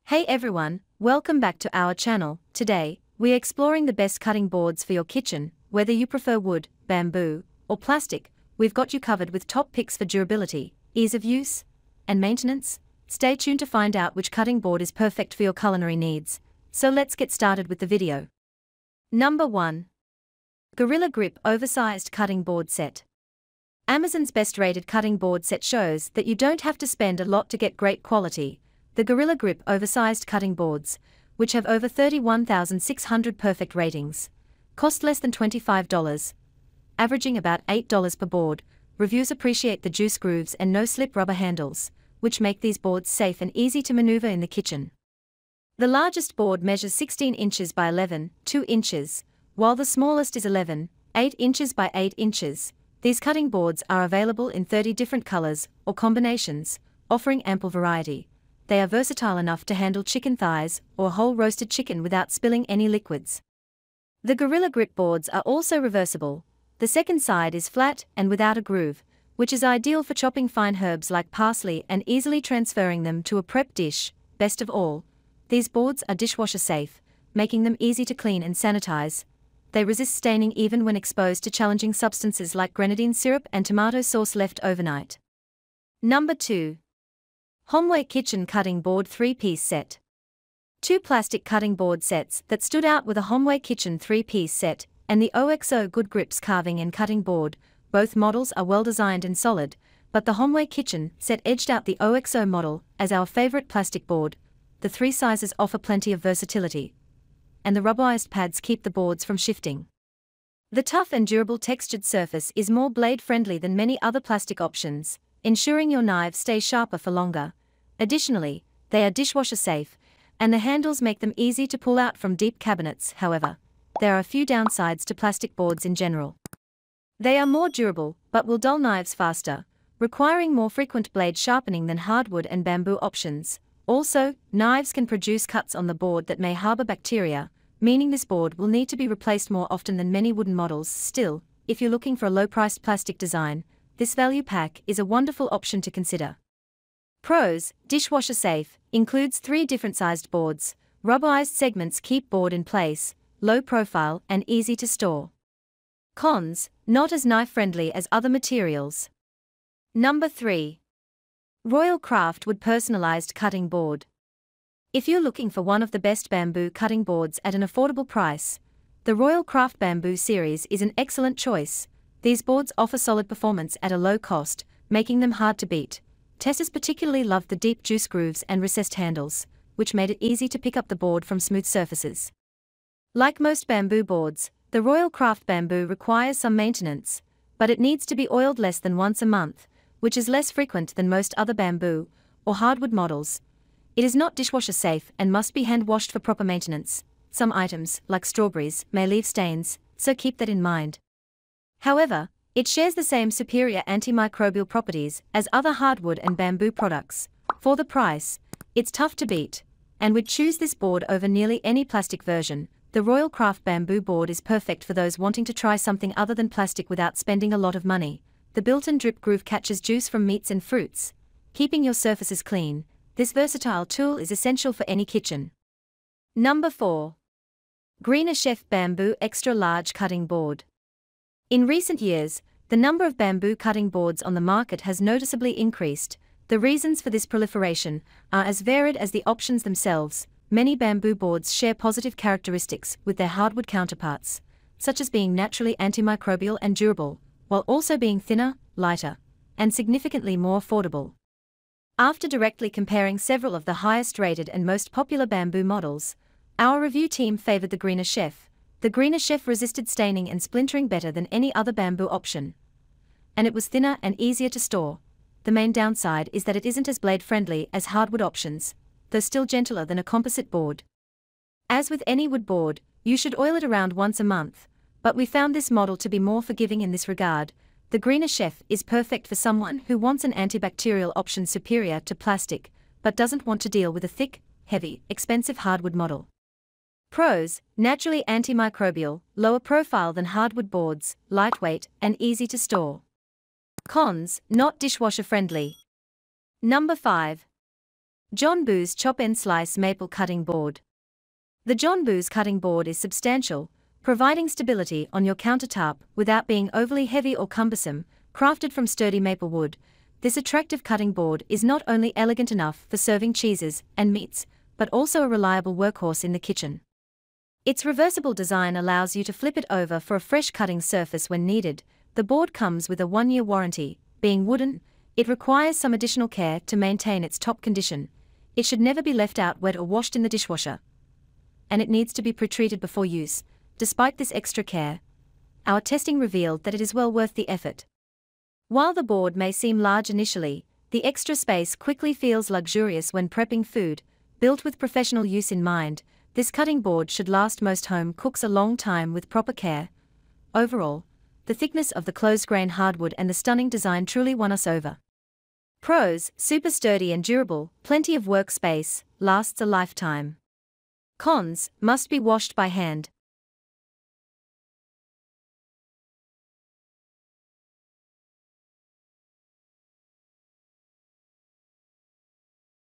Hey everyone, welcome back to our channel. Today, we're exploring the best cutting boards for your kitchen. Whether you prefer wood, bamboo, or plastic, we've got you covered with top picks for durability, ease of use, and maintenance. Stay tuned to find out which cutting board is perfect for your culinary needs. So let's get started with the video. Number 1. Gorilla Grip Oversized Cutting Board Set. Amazon's best-rated cutting board set shows that you don't have to spend a lot to get great quality. The Gorilla Grip Oversized Cutting Boards, which have over 31,600 perfect ratings, cost less than $25, averaging about $8 per board. Reviews appreciate the juice grooves and no-slip rubber handles, which make these boards safe and easy to maneuver in the kitchen. The largest board measures 16 inches by 11.2 inches, while the smallest is 11.8 inches by 8 inches. These cutting boards are available in 30 different colors or combinations, offering ample variety. They are versatile enough to handle chicken thighs or whole roasted chicken without spilling any liquids. The Gorilla Grip boards are also reversible. The second side is flat and without a groove, which is ideal for chopping fine herbs like parsley and easily transferring them to a prep dish. Best of all, these boards are dishwasher safe, making them easy to clean and sanitize. They resist staining even when exposed to challenging substances like grenadine syrup and tomato sauce left overnight. Number 2. Homeway Kitchen Cutting Board 3-Piece Set. Two plastic cutting board sets that stood out were the Homeway Kitchen 3-Piece Set and the OXO Good Grips Carving and Cutting Board. Both models are well designed and solid, but the Homeway Kitchen set edged out the OXO model as our favorite plastic board. The three sizes offer plenty of versatility, and the rubberized pads keep the boards from shifting. The tough and durable textured surface is more blade-friendly than many other plastic options, ensuring your knives stay sharper for longer. Additionally, they are dishwasher safe, and the handles make them easy to pull out from deep cabinets. However, there are a few downsides to plastic boards in general. They are more durable, but will dull knives faster, requiring more frequent blade sharpening than hardwood and bamboo options. Also, knives can produce cuts on the board that may harbor bacteria, meaning this board will need to be replaced more often than many wooden models. Still, if you're looking for a low-priced plastic design, this value pack is a wonderful option to consider. Pros: dishwasher safe, includes 3 different sized boards, rubberized segments keep board in place, low profile and easy to store. Cons: not as knife-friendly as other materials. Number 3. Royalcraft Wood Personalized Cutting Board. If you're looking for one of the best bamboo cutting boards at an affordable price, the Royalcraft Bamboo series is an excellent choice. These boards offer solid performance at a low cost, making them hard to beat. Testers particularly loved the deep juice grooves and recessed handles, which made it easy to pick up the board from smooth surfaces. Like most bamboo boards, the Royalcraft Bamboo requires some maintenance, but it needs to be oiled less than once a month, which is less frequent than most other bamboo or hardwood models. It is not dishwasher safe and must be hand-washed for proper maintenance. Some items, like strawberries, may leave stains, so keep that in mind. However, it shares the same superior antimicrobial properties as other hardwood and bamboo products. For the price, it's tough to beat, and we'd choose this board over nearly any plastic version. The Royalcraft Bamboo board is perfect for those wanting to try something other than plastic without spending a lot of money. The built-in drip groove catches juice from meats and fruits, keeping your surfaces clean. This versatile tool is essential for any kitchen. Number 4. Greener Chef Bamboo Extra Large Cutting Board. In recent years, the number of bamboo cutting boards on the market has noticeably increased. The reasons for this proliferation are as varied as the options themselves. Many bamboo boards share positive characteristics with their hardwood counterparts, such as being naturally antimicrobial and durable, while also being thinner, lighter, and significantly more affordable. After directly comparing several of the highest-rated and most popular bamboo models, our review team favored the Greener Chef. The Greener Chef resisted staining and splintering better than any other bamboo option, and it was thinner and easier to store. The main downside is that it isn't as blade-friendly as hardwood options, though still gentler than a composite board. As with any wood board, you should oil it around once a month, but we found this model to be more forgiving in this regard. The Greener Chef is perfect for someone who wants an antibacterial option superior to plastic, but doesn't want to deal with a thick, heavy, expensive hardwood model. Pros: naturally antimicrobial, lower profile than hardwood boards, lightweight, and easy to store. Cons: not dishwasher friendly. Number 5. John Boo's Chop and Slice Maple Cutting Board. The John Boo's cutting board is substantial, providing stability on your countertop without being overly heavy or cumbersome. Crafted from sturdy maple wood, this attractive cutting board is not only elegant enough for serving cheeses and meats, but also a reliable workhorse in the kitchen. Its reversible design allows you to flip it over for a fresh cutting surface when needed. The board comes with a 1-year warranty. Being wooden, it requires some additional care to maintain its top condition. It should never be left out wet or washed in the dishwasher, and it needs to be pre-treated before use. Despite this extra care, our testing revealed that it is well worth the effort. While the board may seem large initially, the extra space quickly feels luxurious when prepping food. Built with professional use in mind, this cutting board should last most home cooks a long time with proper care. Overall, the thickness of the close-grain hardwood and the stunning design truly won us over. Pros: super sturdy and durable, plenty of workspace, lasts a lifetime. Cons: must be washed by hand,